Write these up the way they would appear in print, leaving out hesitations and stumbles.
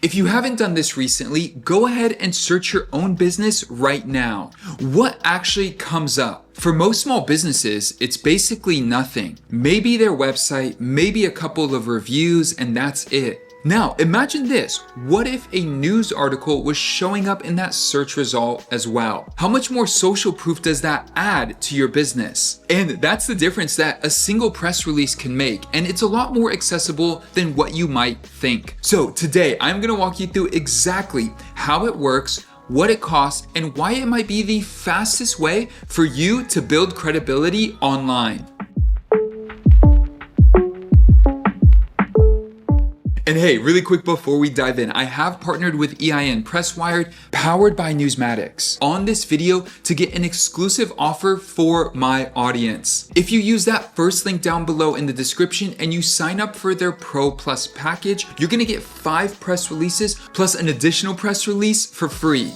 If you haven't done this recently, go ahead and search your own business right now. What actually comes up? For most small businesses, it's basically nothing. Maybe their website, maybe a couple of reviews, and that's it. Now, imagine this. What if a news article was showing up in that search result as well? How much more social proof does that add to your business? And that's the difference that a single press release can make, and it's a lot more accessible than what you might think. So today, I'm gonna walk you through exactly how it works, what it costs, and why it might be the fastest way for you to build credibility online. And hey, really quick before we dive in, I have partnered with EIN Presswire, powered by Newsmatics, on this video to get an exclusive offer for my audience. If you use that first link down below in the description and you sign up for their Pro Plus package, you're gonna get 5 press releases plus an additional press release for free.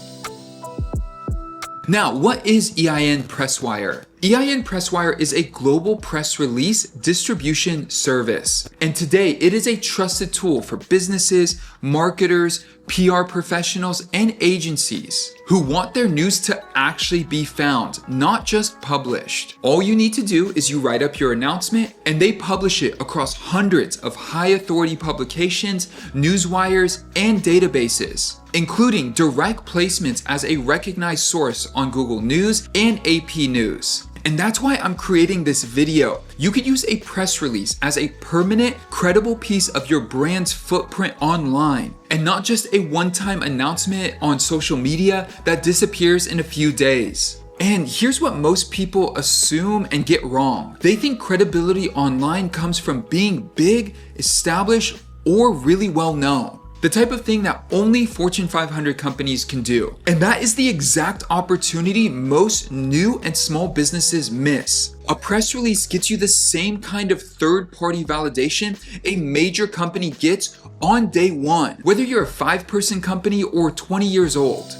Now, what is EIN Presswire? EIN Presswire is a global press release distribution service. And today, it is a trusted tool for businesses, marketers, PR professionals, and agencies who want their news to actually be found, not just published. All you need to do is you write up your announcement and they publish it across hundreds of high authority publications, newswires, and databases, including direct placements as a recognized source on Google News and AP News. And that's why I'm creating this video. You could use a press release as a permanent, credible piece of your brand's footprint online, and not just a one-time announcement on social media that disappears in a few days. And here's what most people assume and get wrong. They think credibility online comes from being big, established, or really well known. The type of thing that only Fortune 500 companies can do. And that is the exact opportunity most new and small businesses miss. A press release gets you the same kind of third-party validation a major company gets on day one, whether you're a 5-person company or 20 years old.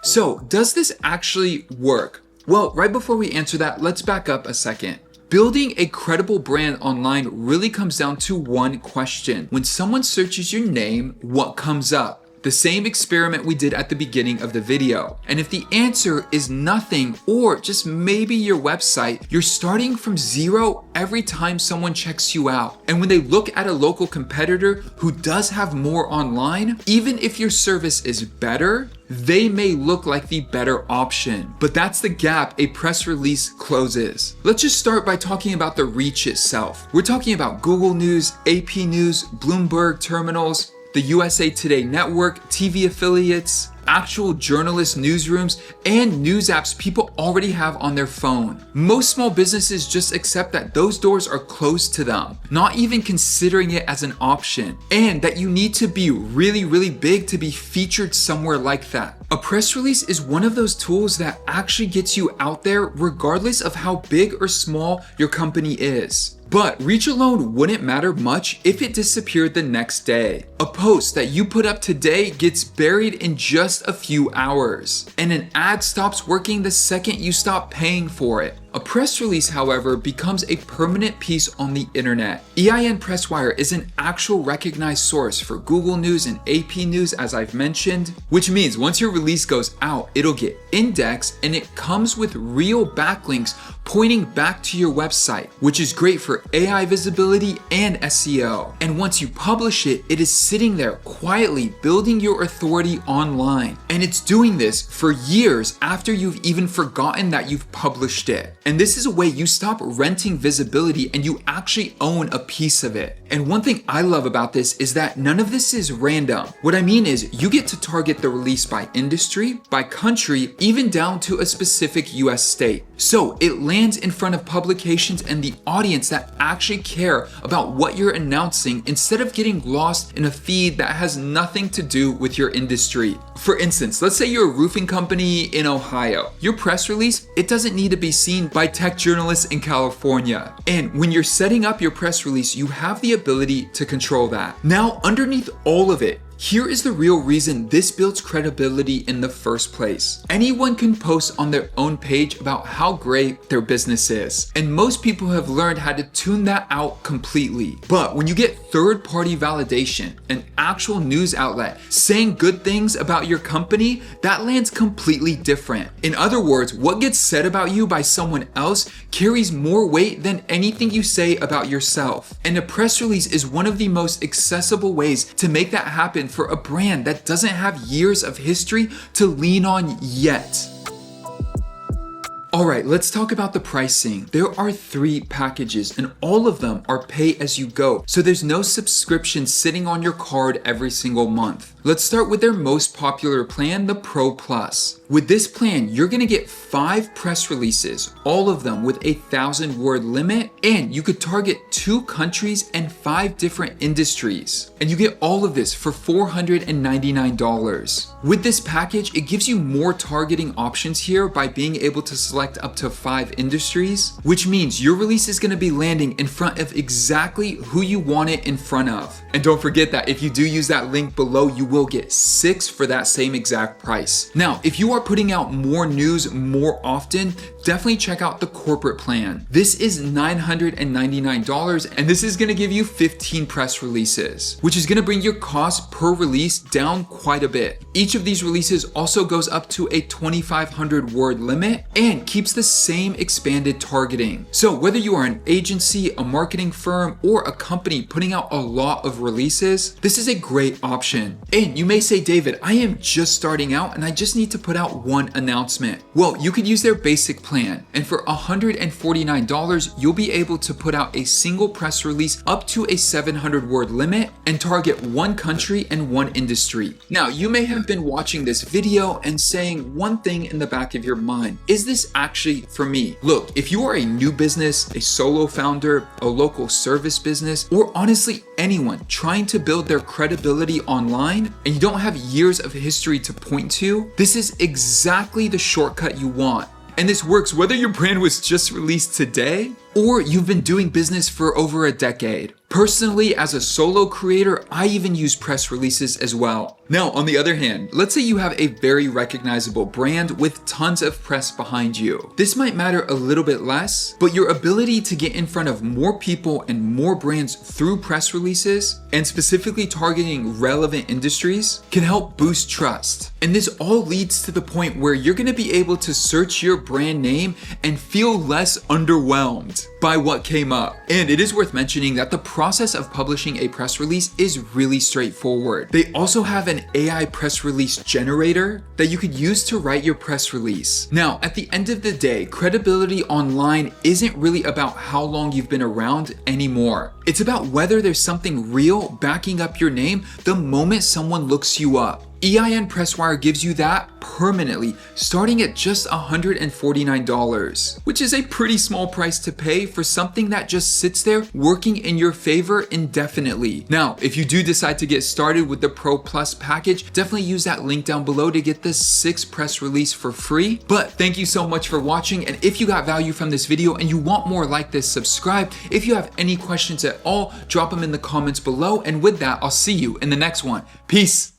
So, does this actually work? Well, right before we answer that, let's back up a second. Building a credible brand online really comes down to one question. When someone searches your name, what comes up? The same experiment we did at the beginning of the video. And if the answer is nothing, or just maybe your website, you're starting from zero every time someone checks you out. And when they look at a local competitor who does have more online, even if your service is better, they may look like the better option. But that's the gap a press release closes. Let's just start by talking about the reach itself. We're talking about Google News, AP News, Bloomberg terminals, the USA Today network, TV affiliates, actual journalist newsrooms, and news apps people already have on their phone. Most small businesses just accept that those doors are closed to them, not even considering it as an option, and that you need to be really, really big to be featured somewhere like that. A press release is one of those tools that actually gets you out there regardless of how big or small your company is. But reach alone wouldn't matter much if it disappeared the next day. A post that you put up today gets buried in just a few hours, and an ad stops working the second you stop paying for it. A press release, however, becomes a permanent piece on the internet. EIN Presswire is an actual recognized source for Google News and AP News, as I've mentioned, which means once your release goes out, it'll get indexed and it comes with real backlinks pointing back to your website, which is great for AI visibility and SEO. And once you publish it, it is sitting there quietly building your authority online. And it's doing this for years after you've even forgotten that you've published it. And this is a way you stop renting visibility and you actually own a piece of it. And one thing I love about this is that none of this is random. What I mean is you get to target the release by industry, by country, even down to a specific US state. So it lands in front of publications and the audience that actually care about what you're announcing instead of getting lost in a feed that has nothing to do with your industry. For instance, let's say you're a roofing company in Ohio. Your press release, it doesn't need to be seen by tech journalists in California. And when you're setting up your press release, you have the ability to control that. Now, underneath all of it, Here is the real reason this builds credibility in the first place. Anyone can post on their own page about how great their business is, and most people have learned how to tune that out completely. But when you get third-party validation, an actual news outlet saying good things about your company, that lands completely different. In other words, what gets said about you by someone else carries more weight than anything you say about yourself. And a press release is one of the most accessible ways to make that happen for a brand that doesn't have years of history to lean on yet. Alright, let's talk about the pricing. There are 3 packages and all of them are pay as you go. So there's no subscription sitting on your card every single month. Let's start with their most popular plan, the Pro Plus. With this plan, you're gonna get 5 press releases, all of them with a 1,000-word limit, and you could target 2 countries and 5 different industries. And you get all of this for $499. With this package, it gives you more targeting options here by being able to select up to 5 industries, which means your release is gonna be landing in front of exactly who you want it in front of. And don't forget that if you do use that link below, you will get 6 for that same exact price. Now, if you are putting out more news more often, definitely check out the corporate plan. This is $999 and this is gonna give you 15 press releases, which is gonna bring your cost per release down quite a bit. Each of these releases also goes up to a 2,500 word limit and keeps the same expanded targeting. So whether you are an agency, a marketing firm, or a company putting out a lot of releases, this is a great option. And you may say, David, I am just starting out and I just need to put out one announcement. Well, you could use their basic plan, and for $149, you'll be able to put out a single press release up to a 700 word limit and target 1 country and 1 industry. Now, you may have been watching this video and saying one thing in the back of your mind, is this actually for me? Look, if you are a new business, a solo founder, a local service business, or honestly anyone trying to build their credibility online and you don't have years of history to point to, this is exactly the shortcut you want. And this works whether your brand was just released today or you've been doing business for over a decade. Personally, as a solo creator, I even use press releases as well. Now, on the other hand, let's say you have a very recognizable brand with tons of press behind you. This might matter a little bit less, but your ability to get in front of more people and more brands through press releases, and specifically targeting relevant industries, can help boost trust. And this all leads to the point where you're gonna be able to search your brand name and feel less underwhelmed by what came up. And it is worth mentioning that the process of publishing a press release is really straightforward. They also have an AI press release generator that you could use to write your press release. Now, at the end of the day, credibility online isn't really about how long you've been around anymore. It's about whether there's something real backing up your name the moment someone looks you up. EIN Presswire gives you that permanently, starting at just $149, which is a pretty small price to pay for something that just sits there working in your favor indefinitely. Now, if you do decide to get started with the Pro Plus package, definitely use that link down below to get this 6 press release for free. But thank you so much for watching, and if you got value from this video and you want more like this, subscribe. If you have any questions at all, drop them in the comments below, and with that, I'll see you in the next one. Peace!